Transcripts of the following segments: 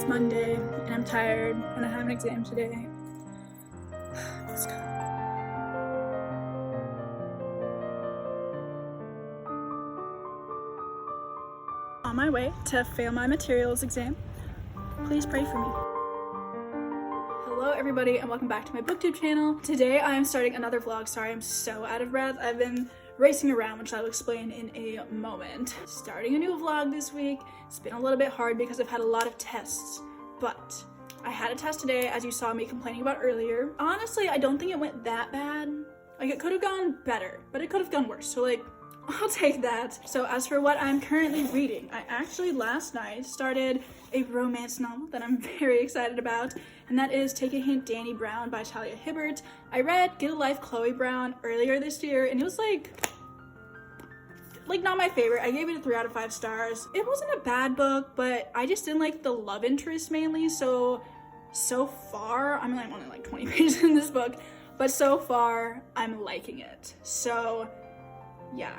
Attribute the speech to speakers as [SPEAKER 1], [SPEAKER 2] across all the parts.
[SPEAKER 1] Monday and I'm tired and I have an exam today. Let's go. On my way to fail my materials exam. Please pray for me. Hello everybody and welcome back to my booktube channel. Today I am starting another vlog. Sorry, I'm so out of breath. I've been racing around, which I'll explain in a moment. Starting a new vlog this week. It's been a little bit hard because I've had a lot of tests, but I had a test today, as you saw me complaining about earlier. Honestly, I don't think it went that bad. Like, it could have gone better, but it could have gone worse. So like, I'll take that. So as for what I'm currently reading, I actually last night started a romance novel that I'm very excited about, and that is Take a Hint, Danny Brown by Talia Hibbert. I read Get a Life, Chloe Brown earlier this year, and it was like not my favorite. I gave it a 3 out of 5 stars. It wasn't a bad book, but I just didn't like the love interest mainly. So far, I'm only like 20 pages in this book, but so far I'm liking it. So yeah,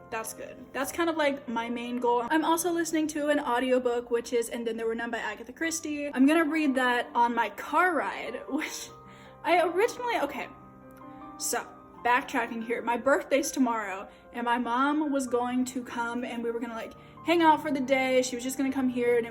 [SPEAKER 1] that's good. That's kind of like my main goal. I'm also listening to an audiobook, which is And Then There Were None by Agatha Christie. I'm gonna read that on my car ride, which I originally, okay, so backtracking here, my birthday's tomorrow and my mom was going to come and we were gonna like hang out for the day. She was just gonna come here and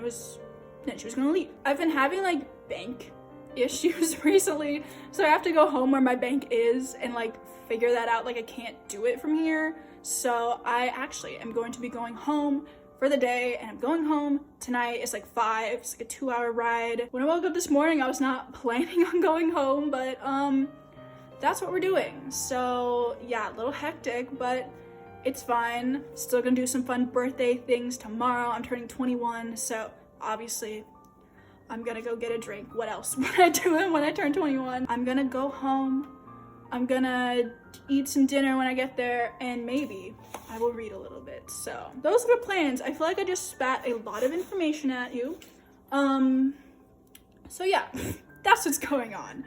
[SPEAKER 1] then she was gonna leave. I've been having like bank issues recently, so I have to go home where my bank is and like figure that out. Like, I can't do it from here. So I actually am going to be going home for the day, and I'm going home tonight. It's like 5, it's like a 2-hour ride. When I woke up this morning, I was not planning on going home, but that's what we're doing. So yeah, a little hectic, but it's fine. Still gonna do some fun birthday things tomorrow. I'm turning 21, so obviously I'm gonna go get a drink. What else would I do when I turn 21? I'm gonna go home. I'm gonna eat some dinner when I get there, and maybe I will read a little bit. So those are the plans. I feel like I just spat a lot of information at you. So yeah, that's what's going on.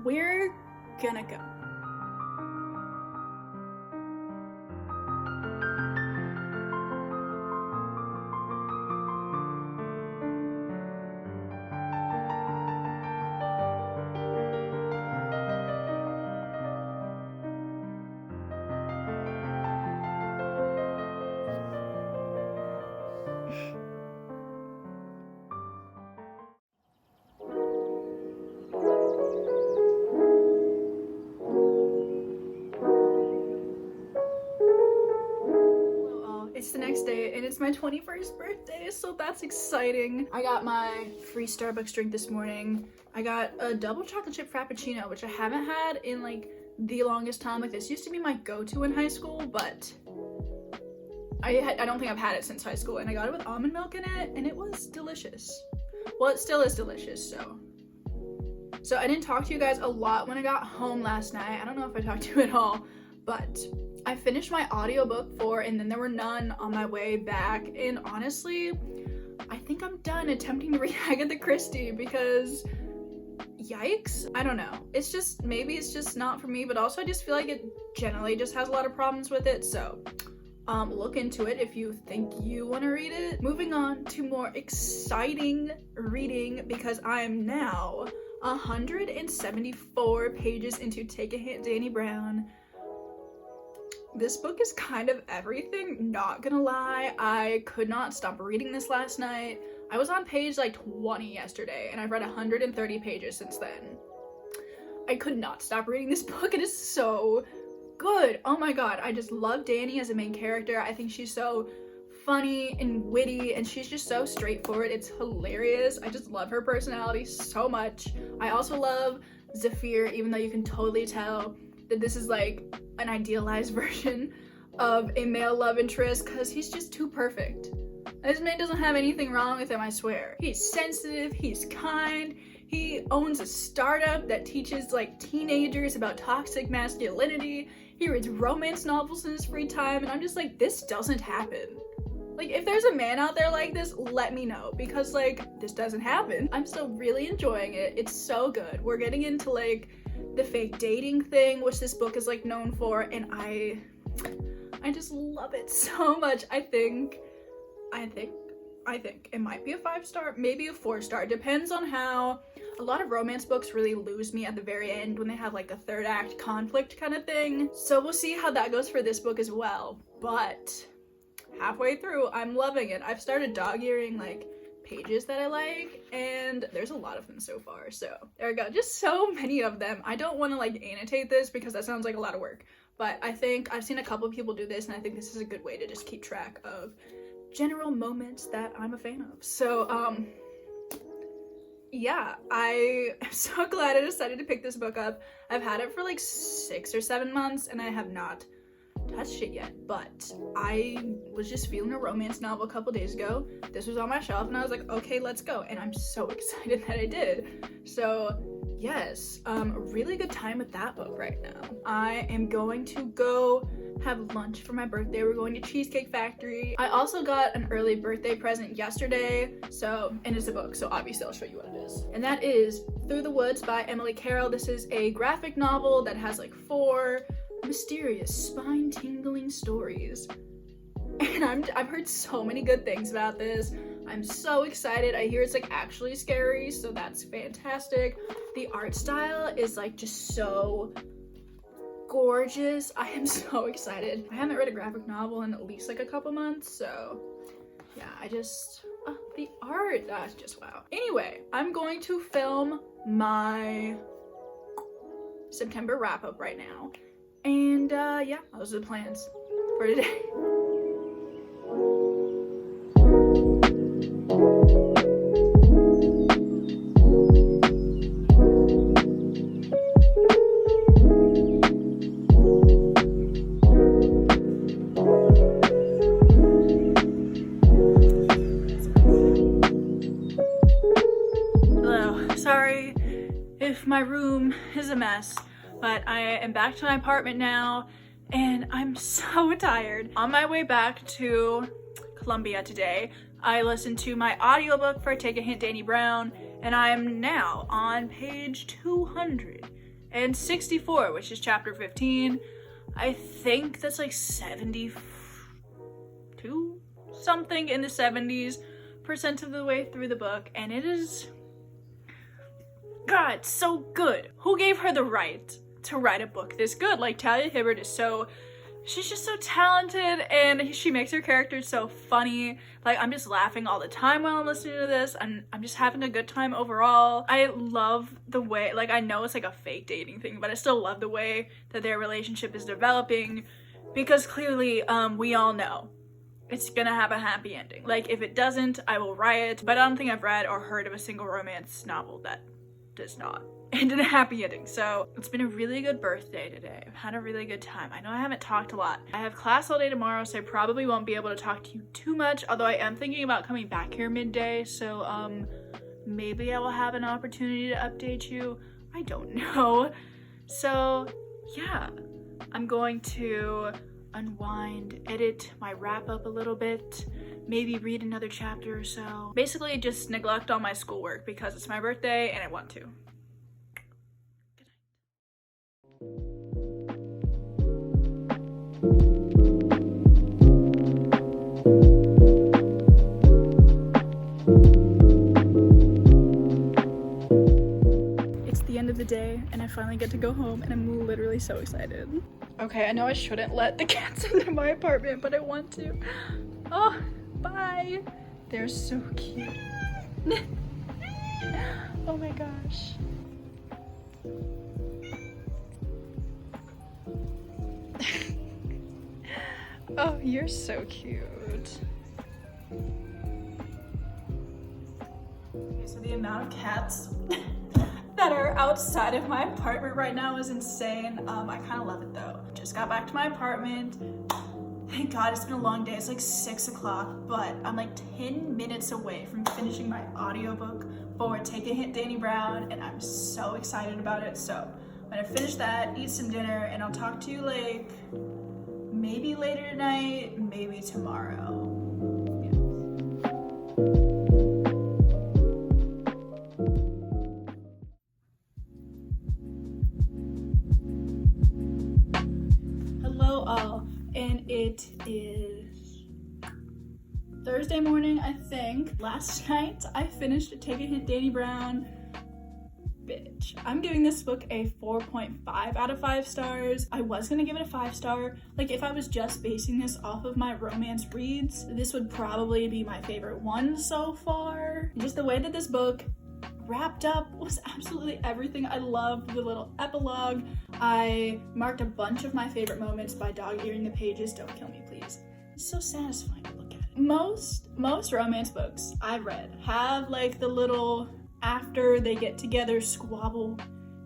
[SPEAKER 1] We're gonna go. It's the next day and it's my 21st birthday, so that's exciting. I got my free Starbucks drink this morning. I got a double chocolate chip frappuccino, which I haven't had in like the longest time. Like, this used to be my go-to in high school, but I don't think I've had it since high school, and I got it with almond milk in it and it was delicious. Well, it still is delicious. So I didn't talk to you guys a lot when I got home last night. I don't know if I talked to you at all, but I finished my audiobook for And Then There Were None on my way back, and honestly, I think I'm done attempting to read Agatha Christie because yikes, I don't know. It's just, maybe it's just not for me, but also I just feel like it generally just has a lot of problems with it, so look into it if you think you want to read it. Moving on to more exciting reading, because I'm now 174 pages into Take a Hint, Danny Brown. This book is kind of everything, not gonna lie. I could not stop reading this last night. I was on page like 20 yesterday, and I've read 130 pages since then. I could not stop reading this book. It is so good. Oh my god, I just love Danny as a main character. I think she's so funny and witty, and she's just so straightforward. It's hilarious. I just love her personality so much. I also love Zephyr, even though you can totally tell that this is like an idealized version of a male love interest, because he's just too perfect. This man doesn't have anything wrong with him, I swear. He's sensitive, he's kind, he owns a startup that teaches like teenagers about toxic masculinity, he reads romance novels in his free time, and I'm just like, this doesn't happen. Like, if there's a man out there like this, let me know, because like, this doesn't happen. I'm still really enjoying it. It's so good. We're getting into like the fake dating thing, which this book is like known for, and I just love it so much. I think I think it might be a 5-star, maybe a 4-star. Depends on how. A lot of romance books really lose me at the very end when they have like a third act conflict kind of thing. So we'll see how that goes for this book as well. But halfway through, I'm loving it. I've started dog-earing like pages that I like, and there's a lot of them so far. So there we go, just so many of them. I don't want to like annotate this because that sounds like a lot of work, but I think I've seen a couple of people do this, and I think this is a good way to just keep track of general moments that I'm a fan of. So yeah, I am so glad I decided to pick this book up. I've had it for like 6 or 7 months and I have not touched it yet, but I was just feeling a romance novel a couple days ago. This was on my shelf and I was like, okay, let's go, and I'm so excited that I did. So yes, a really good time with that book right now. I am going to go have lunch for my birthday. We're going to Cheesecake Factory. I also got an early birthday present yesterday, and it's a book, so obviously I'll show you what it is. And that is Through the Woods by Emily Carroll. This is a graphic novel that has like 4 mysterious, spine-tingling stories. And I've heard so many good things about this. I'm so excited. I hear it's like actually scary, so that's fantastic. The art style is like just so gorgeous. I am so excited. I haven't read a graphic novel in at least like a couple months, so yeah, the art, that's just wow. Anyway, I'm going to film my September wrap-up right now, and yeah, those are the plans for today. Sorry if my room is a mess, but I am back to my apartment now and I'm so tired. On my way back to Columbia today, I listened to my audiobook for Take a Hint, Danny Brown, and I am now on page 264, which is chapter 15. I think that's like 72 something in the 70s% of the way through the book, and it is, God, so good. Who gave her the right to write a book this good? Like, Talia Hibbert is she's just so talented, and she makes her characters so funny. Like, I'm just laughing all the time while I'm listening to this, and I'm just having a good time overall. I love the way, like, I know it's like a fake dating thing, but I still love the way that their relationship is developing, because clearly, we all know it's gonna have a happy ending. Like, if it doesn't, I will riot, but I don't think I've read or heard of a single romance novel that does not end in a happy ending. So it's been a really good birthday today. I've had a really good time. I know I haven't talked a lot. I have class all day tomorrow, so I probably won't be able to talk to you too much, although I am thinking about coming back here midday, so maybe I will have an opportunity to update you. I don't know. So yeah, I'm going to unwind, edit my wrap up a little bit, maybe read another chapter or so. Basically just neglect all my schoolwork because it's my birthday and I want to. Good night. It's the end of the day and I finally get to go home and I'm literally so excited. Okay, I know I shouldn't let the cats into my apartment, but I want to. Oh, bye. They're so cute. Oh my gosh. Oh, you're so cute. Okay, so the amount of cats that are outside of my apartment right now is insane. I kind of love it though. Just got back to my apartment. Thank God, it's been a long day. It's like 6 o'clock, but I'm like 10 minutes away from finishing my audiobook for Take a Hint, Danny Brown, and I'm so excited about it. So I'm gonna finish that, eat some dinner, and I'll talk to you like maybe later tonight, maybe tomorrow. Hello all, and it is Thursday morning, I think. Last night, I finished Take a Hint, Danny Brown. Bitch. I'm giving this book a 4.5 out of 5 stars. I was gonna give it a 5-star. Like, if I was just basing this off of my romance reads, this would probably be my favorite one so far. Just the way that this book wrapped up was absolutely everything. I loved the little epilogue. I marked a bunch of my favorite moments by dog-earing the pages. Don't kill me, please. It's so satisfying to look at. Most romance books I've read have like the little after they get together squabble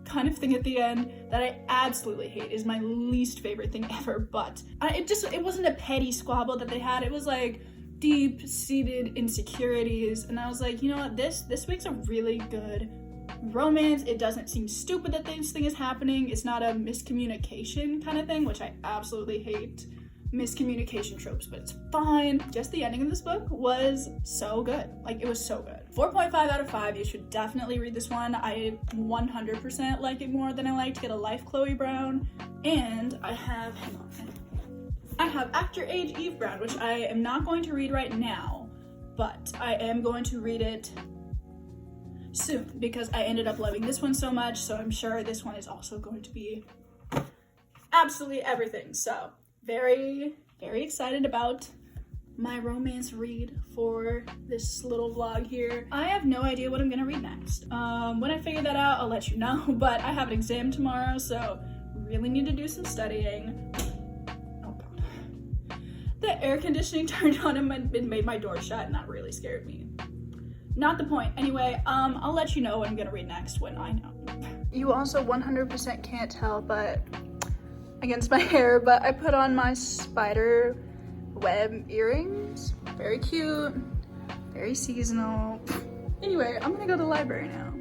[SPEAKER 1] kind of thing at the end that I absolutely hate. Is my least favorite thing ever. But it wasn't a petty squabble that they had. It was like deep-seated insecurities, and I was like, you know what, this week's a really good romance. It doesn't seem stupid that this thing is happening. It's not a miscommunication kind of thing, which I absolutely hate miscommunication tropes, but it's fine. Just the ending of this book was so good. Like, it was so good. 4.5 out of 5. You should definitely read this one. I 100% like it more than I liked Get a Life, Chloe Brown. And I have, I have After Age Eve Brown, which I am not going to read right now, but I am going to read it soon because I ended up loving this one so much, so I'm sure this one is also going to be absolutely everything. So very, very excited about my romance read for this little vlog here. I have no idea what I'm gonna read next. When I figure that out, I'll let you know, but I have an exam tomorrow, so really need to do some studying. Oh God. The air conditioning turned on and made my door shut, and that really scared me. Not the point. Anyway, I'll let you know what I'm gonna read next when I know. You also 100% can't tell, but against my hair, but I put on my spider web earrings. Very cute, very seasonal. Anyway, I'm gonna go to the library now.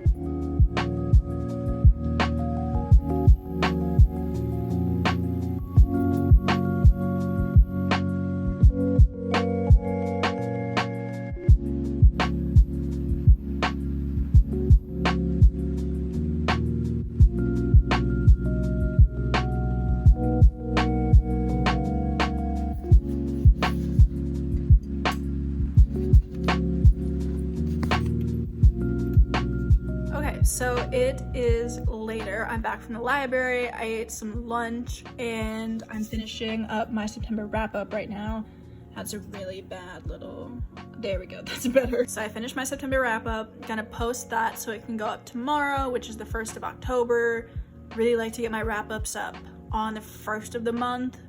[SPEAKER 1] So it is later. I'm back from the library. I ate some lunch and I'm finishing up my September wrap up right now. That's a really bad little, there we go, that's better. So I finished my September wrap up, gonna post that so it can go up tomorrow, which is the 1st of October. Really like to get my wrap ups up on the 1st of the month.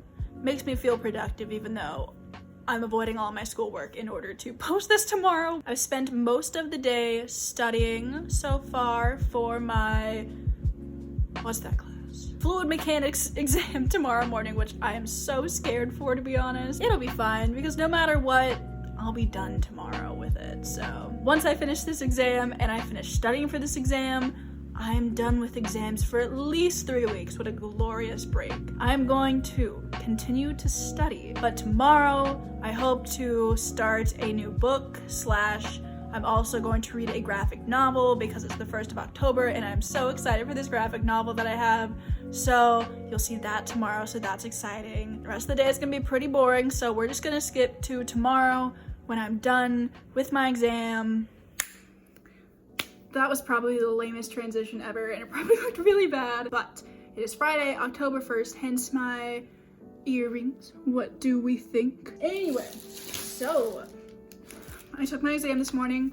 [SPEAKER 1] Makes me feel productive even though I'm avoiding all my schoolwork in order to post this tomorrow. I've spent most of the day studying so far for my, what's that class? Fluid mechanics exam tomorrow morning, which I am so scared for, to be honest. It'll be fine because no matter what, I'll be done tomorrow with it. So once I finish this exam and I finish studying for this exam, I'm done with exams for at least 3 weeks. What a glorious break. I'm going to continue to study, but tomorrow I hope to start a new book / I'm also going to read a graphic novel because it's the 1st of October and I'm so excited for this graphic novel that I have. So you'll see that tomorrow, so that's exciting. The rest of the day is gonna be pretty boring, so we're just gonna skip to tomorrow when I'm done with my exam. That was probably the lamest transition ever and it probably looked really bad, but it is Friday, October 1st, hence my earrings. What do we think? Anyway, so I took my exam this morning.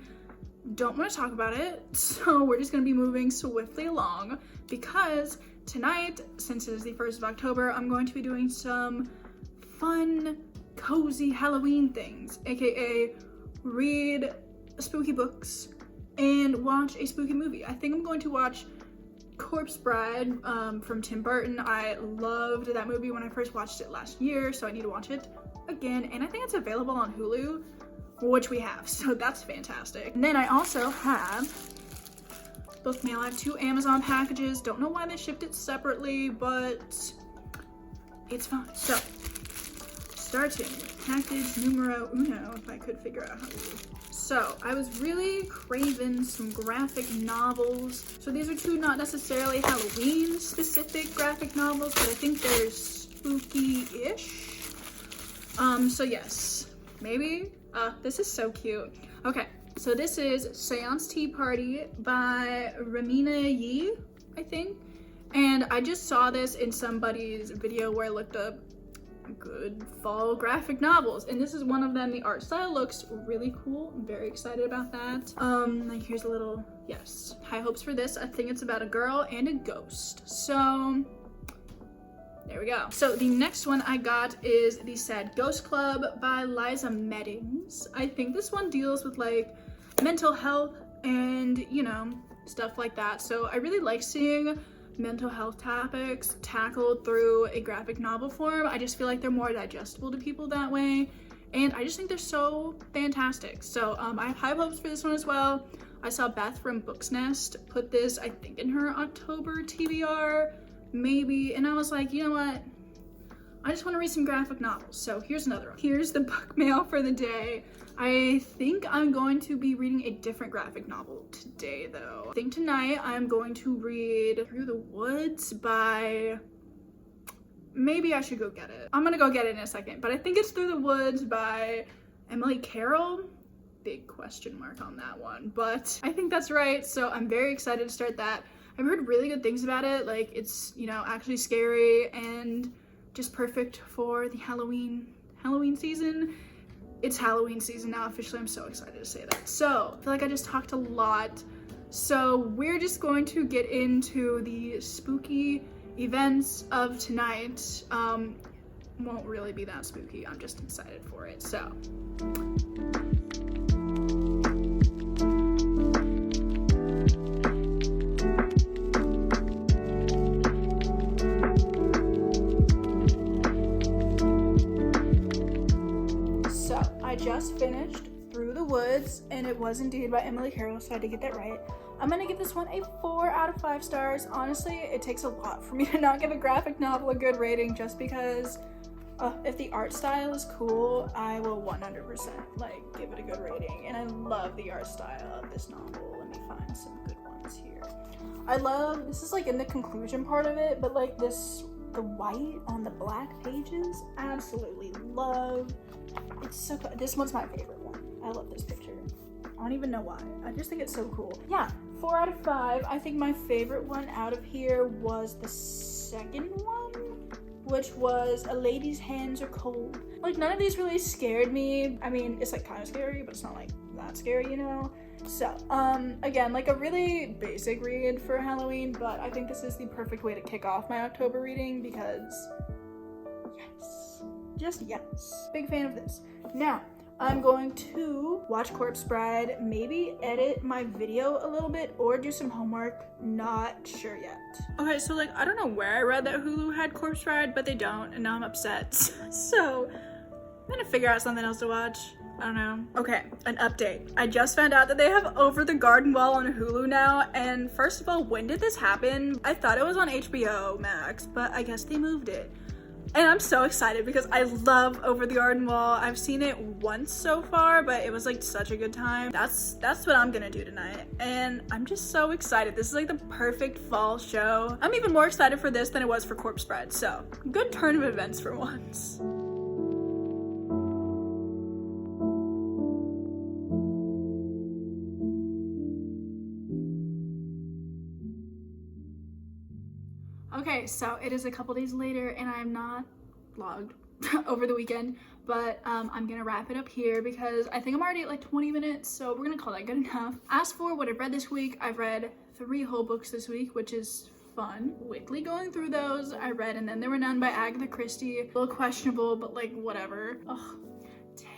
[SPEAKER 1] Don't want to talk about it, so we're just gonna be moving swiftly along because tonight, since it is the 1st of October, I'm going to be doing some fun, cozy Halloween things, aka read spooky books and watch a spooky movie. I think I'm going to watch Corpse Bride from Tim Burton. I loved that movie when I first watched it last year, so I need to watch it again. And I think it's available on Hulu, which we have, so that's fantastic. And then I also have book mail. I have 2 Amazon packages. Don't know why they shipped it separately, but it's fine. So, starting with package numero uno, if I could figure out how to do. So, I was really craving some graphic novels. So these are 2 not necessarily Halloween specific graphic novels, but I think they're spooky-ish. So yes, maybe This is so cute. Okay, so this is Seance Tea Party by Ramina Yi, I think. And I just saw this in somebody's video where I looked up good fall graphic novels, and this is one of them. The art style looks really cool. I'm very excited about that. Like here's a little, yes, high hopes for this. I think it's about a girl and a ghost. So there we go. So the next one I got is The Sad Ghost Club by Liza Meddings. I think this one deals with like mental health and, you know, stuff like that. So I really like seeing mental health topics tackled through a graphic novel form. I just feel like they're more digestible to people that way, and I just think they're so fantastic. So I have high hopes for this one as well. I saw Beth from Books Nest put this, I think, in her October TBR maybe, and I was like, you know what, I just want to read some graphic novels. So here's another one. Here's the book mail for the day. I think I'm going to be reading a different graphic novel today though. I think tonight I'm going to read Through the Woods by, maybe I should go get it. I'm gonna go get it in a second, but I think it's Through the Woods by Emily Carroll. Big question mark on that one, but I think that's right. So I'm very excited to start that. I've heard really good things about it. Like it's, you know, actually scary and just perfect for the Halloween season. It's Halloween season now officially. I'm so excited to say that. So I feel like I just talked a lot. So we're just going to get into the spooky events of tonight. Won't really be that spooky. I'm just excited for it. So just finished Through the Woods, and it was indeed by Emily Carroll, so I had to get that right. I'm gonna give this one a 4 out of 5 stars. Honestly, it takes a lot for me to not give a graphic novel a good rating, just because if the art style is cool, I will 100% like give it a good rating. And I love the art style of this novel. Let me find some good ones here. I love, this is like in the conclusion part of it, but like this, the white on the black pages, absolutely love. It's so cool. This one's my favorite one. I love this picture. I don't even know why. I just think it's so cool. Yeah, 4 out of 5. I think my favorite one out of here was the second one, which was A Lady's Hands Are Cold. Like none of these really scared me. I mean, it's like kind of scary, but it's not like that scary, you know? So, again, like a really basic read for Halloween, but I think this is the perfect way to kick off my October reading because yes. Just yes. Big fan of this. Now, I'm going to watch Corpse Bride, maybe edit my video a little bit or do some homework. Not sure yet. Okay, so like, I don't know where I read that Hulu had Corpse Bride, but they don't, and now I'm upset. So, I'm gonna figure out something else to watch. I don't know. Okay, an update. I just found out that they have Over the Garden Wall on Hulu now, and first of all, when did this happen? I thought it was on HBO Max, but I guess they moved it. And I'm so excited because I love Over the Garden Wall. I've seen it once so far, but it was like such a good time. That's what I'm gonna do tonight. And I'm just so excited. This is like the perfect fall show. I'm even more excited for this than it was for Corpse Bride. So good turn of events for once. Okay, so it is a couple days later and I'm not vlogged over the weekend, but I'm gonna wrap it up here because I think I'm already at like 20 minutes, so we're gonna call that good enough. As for what I've read this week, I've read 3 whole books this week, which is fun. Quickly going through those, I read And Then There Were None by Agatha Christie. A little questionable, but like whatever. Ugh.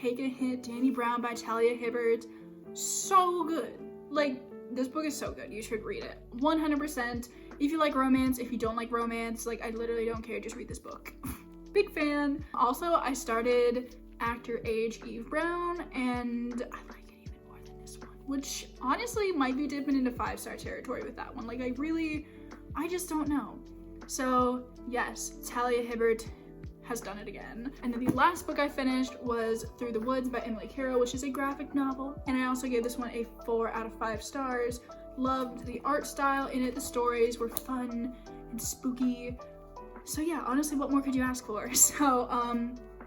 [SPEAKER 1] Take a Hint, Danny Brown by Talia Hibbert. So good. Like, this book is so good. You should read it. 100%. If you like romance, if you don't like romance, like I literally don't care, just read this book. Big fan. Also, I started Actor Age Eve Brown and I like it even more than this one, which honestly might be dipping into 5-star territory with that one. Like I just don't know. So yes, Talia Hibbert has done it again. And then the last book I finished was Through the Woods by Emily Carroll, which is a graphic novel. And I also gave this one a 4 out of 5 stars. Loved the art style in it. The stories were fun and spooky. So yeah, honestly, what more could you ask for? So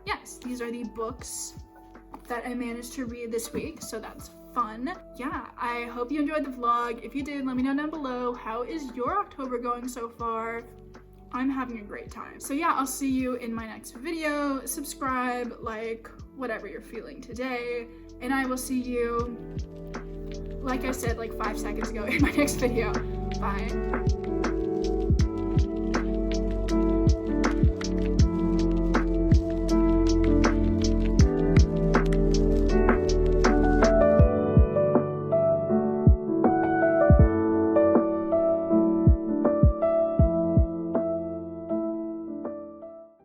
[SPEAKER 1] yes, these are the books that I managed to read this week, so that's fun. Yeah, I hope you enjoyed the vlog. If you did, let me know down below. How is your October going so far? I'm having a great time. So yeah, I'll see you in my next video. Subscribe, like, whatever you're feeling today, and I will see you, like I said like 5 seconds ago, in my next video. Bye.